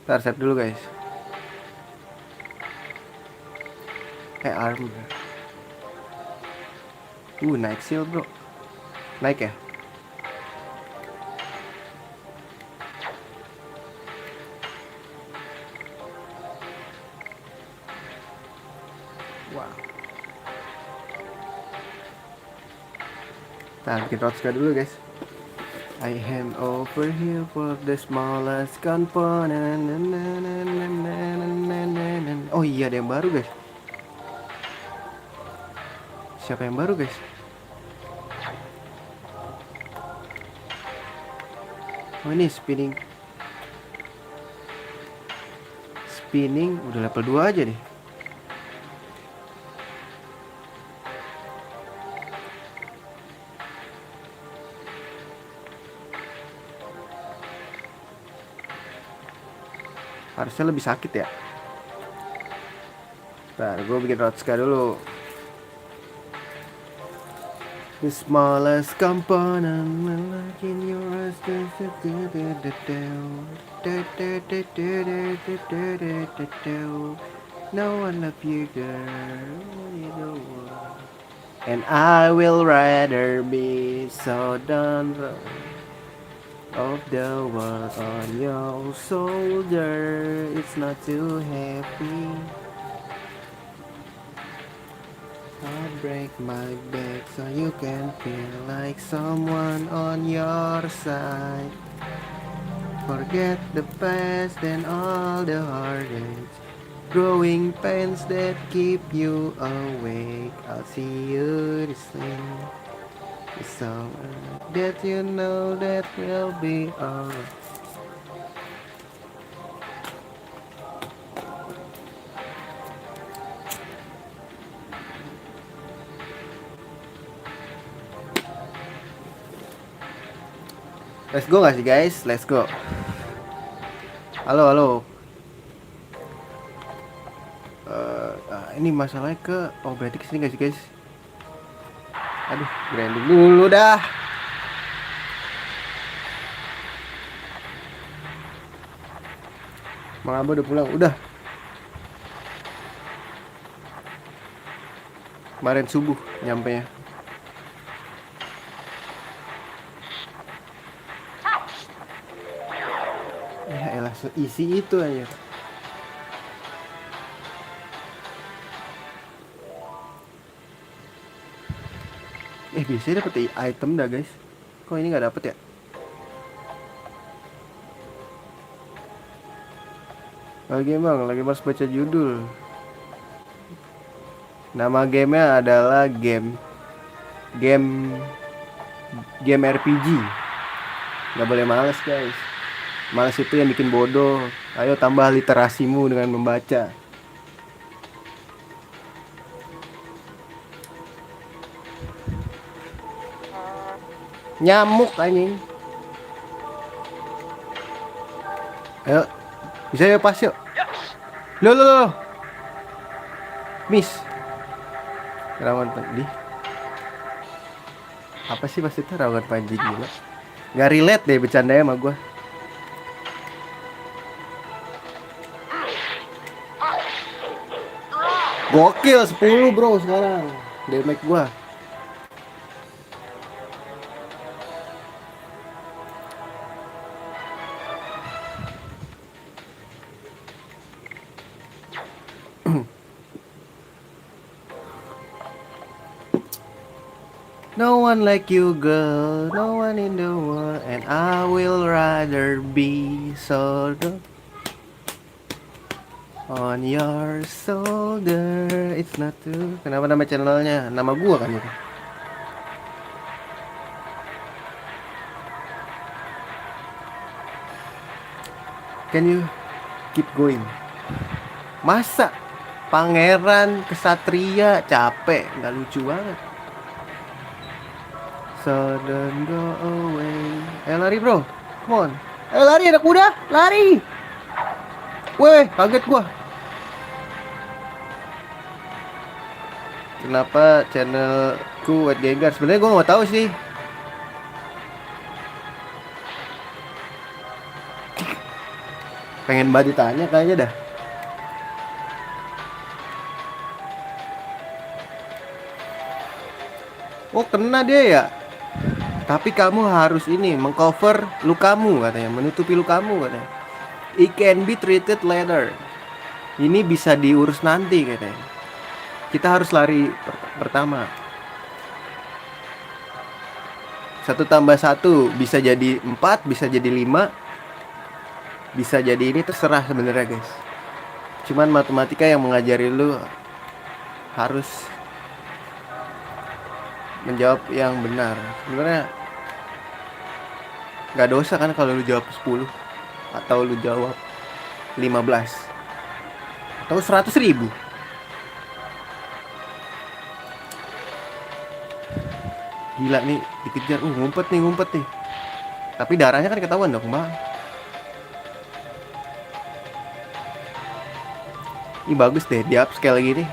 Ntar save dulu guys. Armor. Naik shield bro. Naik ya? Wow. Nah, bikin Rotska dulu guys. I hand over here for the smallest component. Oh iya, ada yang baru guys. Siapa yang baru guys? Oh ini spinning. Spinning udah level 2 aja nih. Harusnya lebih sakit ya. Ntar gue bikin Rotska dulu. The smallest component like in your no one love you girl in the world. And I will rather be so done of the world on your shoulder. It's not too heavy. I'll break my back so you can feel like someone on your side. Forget the past and all the heartaches, growing pains that keep you awake. I'll see you this thing. So that you know that will be alright. Let's go gak sih guys? Let's go. Halo halo. Ini masalahnya oh berarti kesini gak sih guys? Aduh, branding dulu dah. Mang Abah udah pulang, udah. Kemarin subuh nyampe nya. Ya elah, isi itu aja. Biasanya dapet item dah guys. Kok ini nggak dapet ya? Lagi mas baca judul. Nama gamenya adalah game RPG. Nggak boleh males guys. Males itu yang bikin bodoh. Ayo tambah literasimu dengan membaca. Nyamuk anjing. Ayo, bisa ya pas yuk. Loh. Miss. Rawan panji. Apa sih maksudnya rawan panji gila? Gak relate deh bercandanya sama gue. Gokil 10 bro sekarang. Damage gue. No one like you girl, no one in the world, and I will rather be so on your shoulder. It's not too. Kenapa nama channelnya? Nama gua kan itu. Can you keep going? Masa pangeran kesatria capek, nggak lucu banget. So don't go away. Lari bro, come on. Lari anak muda, lari. Weh, kaget gua. Kenapa channelku White Gengar? Sebenarnya gua nggak tahu sih. Pengen banget ditanya kayaknya dah. Oh kena dia ya. Tapi kamu harus ini mengcover lukamu katanya, menutupi lukamu katanya. It can be treated later. Ini bisa diurus nanti katanya. Kita harus lari pertama. 1+1 bisa jadi 4, bisa jadi 5, bisa jadi ini, terserah sebenarnya guys. Cuman matematika yang mengajari lu harus menjawab yang benar. Sebenarnya nggak dosa kan kalau lu jawab 10 atau lu jawab 15 atau 100.000. Gila nih dikejar, ngumpet nih. Tapi darahnya kan ketahuan dong bang. Ini bagus deh di upscale gini.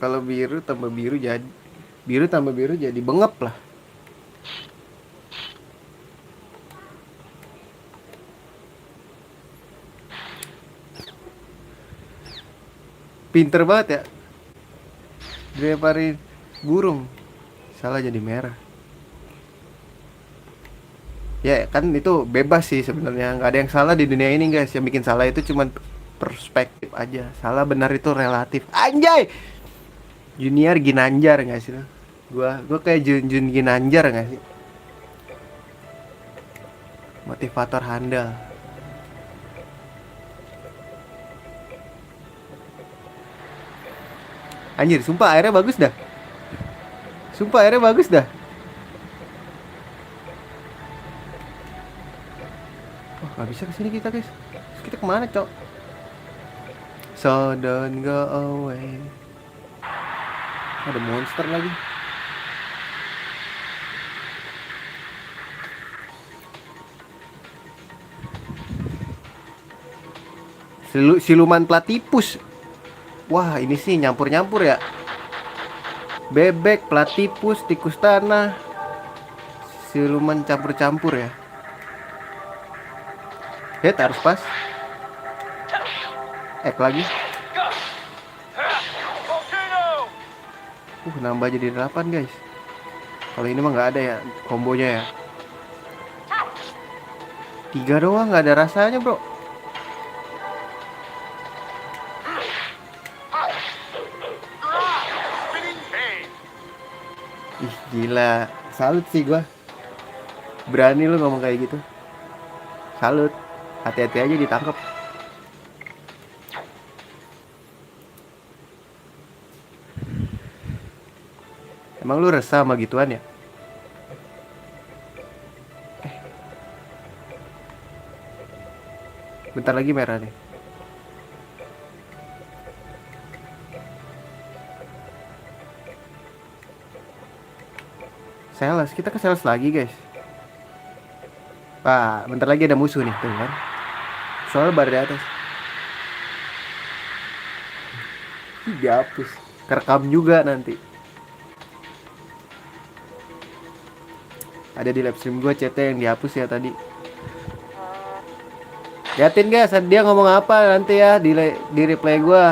Kalau biru tambah biru jadi bengep lah. Pinter banget ya. Dilemparin burung. Salah jadi merah. Ya kan itu bebas sih sebenarnya, nggak ada yang salah di dunia ini guys. Yang bikin salah itu cuman perspektif aja. Salah benar itu relatif. Anjay. Junior Ginanjar nggak sih lo? Gua kayak Jun Ginanjar nggak sih? Motivator handal. Anjir, sumpah airnya bagus dah. Oh, nggak bisa kesini kita guys. Terus kita kemana cok? So don't go away. Ada monster lagi. Siluman platipus. Wah ini sih nyampur-nyampur ya. Bebek, platipus, tikus tanah, siluman campur-campur ya. Harus pas. Lagi. Nambah jadi 8 guys. Kalau ini mah nggak ada ya kombonya ya. 3 doang, nggak ada rasanya bro. Ih gila, salut sih gua. Berani lu ngomong kayak gitu. Salut. Hati-hati aja ditangkap. Emang lu resah sama gituan ya? Bentar lagi merah nih. Sales, kita ke sales lagi guys. Wah, bentar lagi ada musuh nih tuh kan. Soalnya bar di atas. Dihapus. Kerekam juga nanti. Ada di live stream gue chatnya yang dihapus ya tadi. Liatin guys, dia ngomong apa nanti ya di replay gue.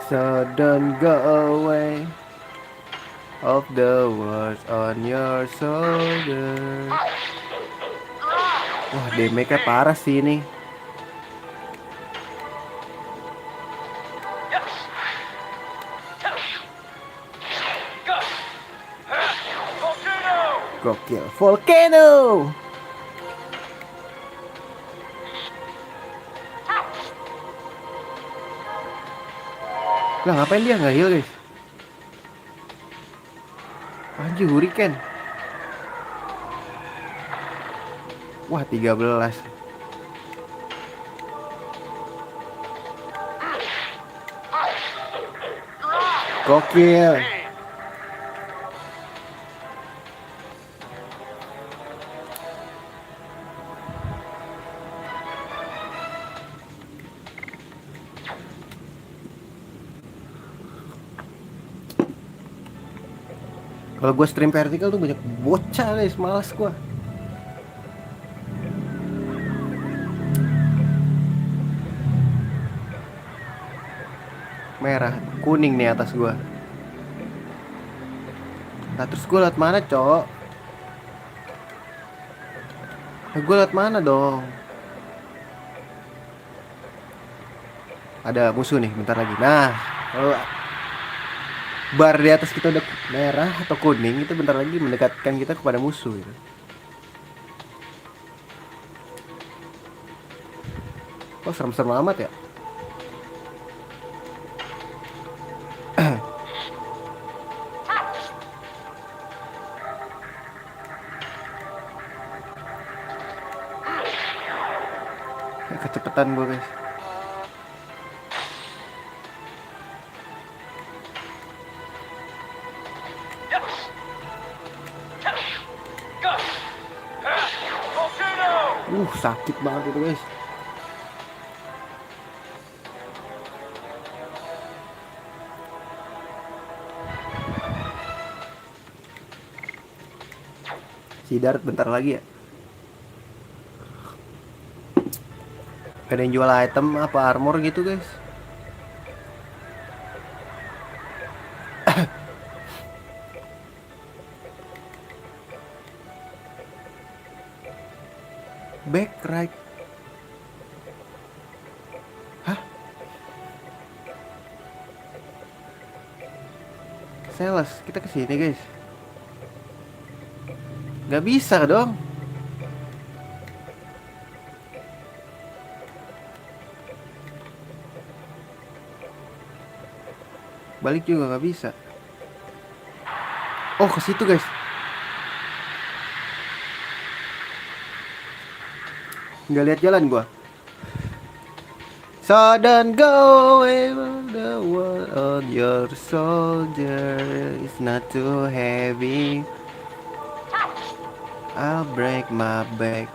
So don't go away of the words on your shoulder. Wah, damage-nya parah sih ini. Gokil, volcano. Lah ngapain dia nggak heal guys? Anjir, hurricane. Wah 13. Gokil. Kalau gue stream vertikal tuh banyak bocah guys, males gue. Merah, kuning nih atas gue. Nah terus gue liat mana cok? Nah, gue liat mana dong? Ada musuh nih, bentar lagi. Nah, kalau bar di atas kita udah merah atau kuning, itu bentar lagi mendekatkan kita kepada musuh gitu. Oh serem-serem amat ya. Kecepatan gue guys. Sakit banget itu guys. Sidar bentar lagi ya. Ada yang jual item apa armor gitu guys. Back right. Hah? Sales, kita kesini guys. Gak bisa dong. Balik juga gak bisa. Oh ke situ guys. Nggak lihat jalan gua. So don't go away the world on your soldier is not too heavy. I'll break my back.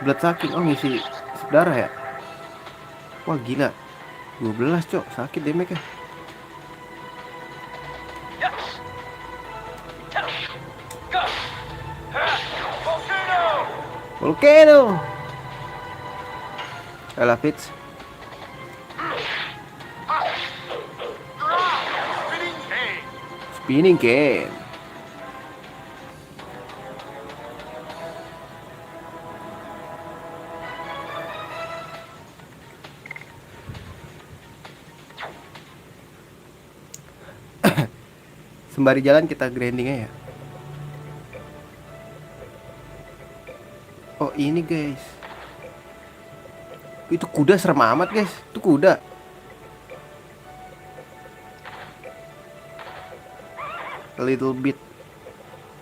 Blood sucking, oh ngisi darah ya. Wah gila, 12 cok, sakit damage-nya. Volcano. I love it. Spinning cane. Sembari jalan kita grinding ya. Oh ini guys. Itu kuda serem amat guys. Itu kuda. A little bit.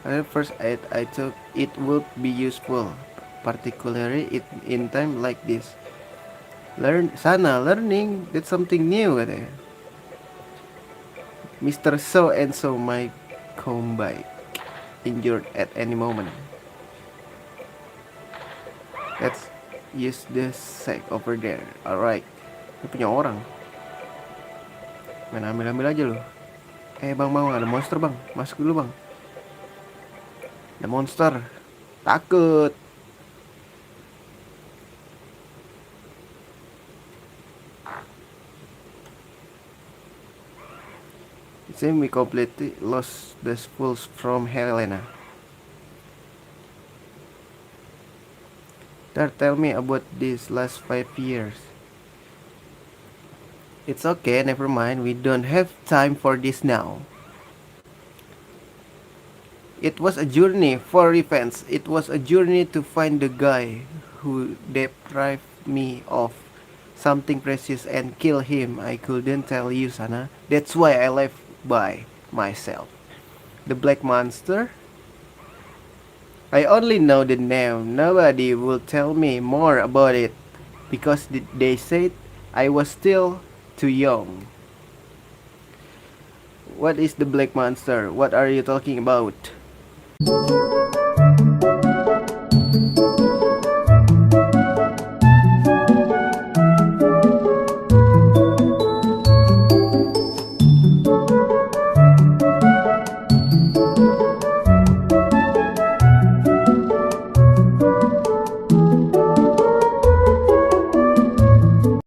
At first I thought it would be useful, particularly in time like this. Learning that's something new katanya. Mr. So and so might come by, injured at any moment. Let's use the sack over there. Alright. Ini punya orang. Main ambil aja loh. Bang ada monster bang. Masuk dulu bang. Ada monster. Takut. It seems we completely lost the spools from Helena. Tell me about these last 5 years. It's okay, never mind. We don't have time for this now. It was a journey for revenge. It was a journey to find the guy who deprived me of something precious and kill him. I couldn't tell you, Sana. That's why I left by myself. The Black Monster? I only know the name. Nobody will tell me more about it because they said I was still too young. What is the Black Monster? What are you talking about?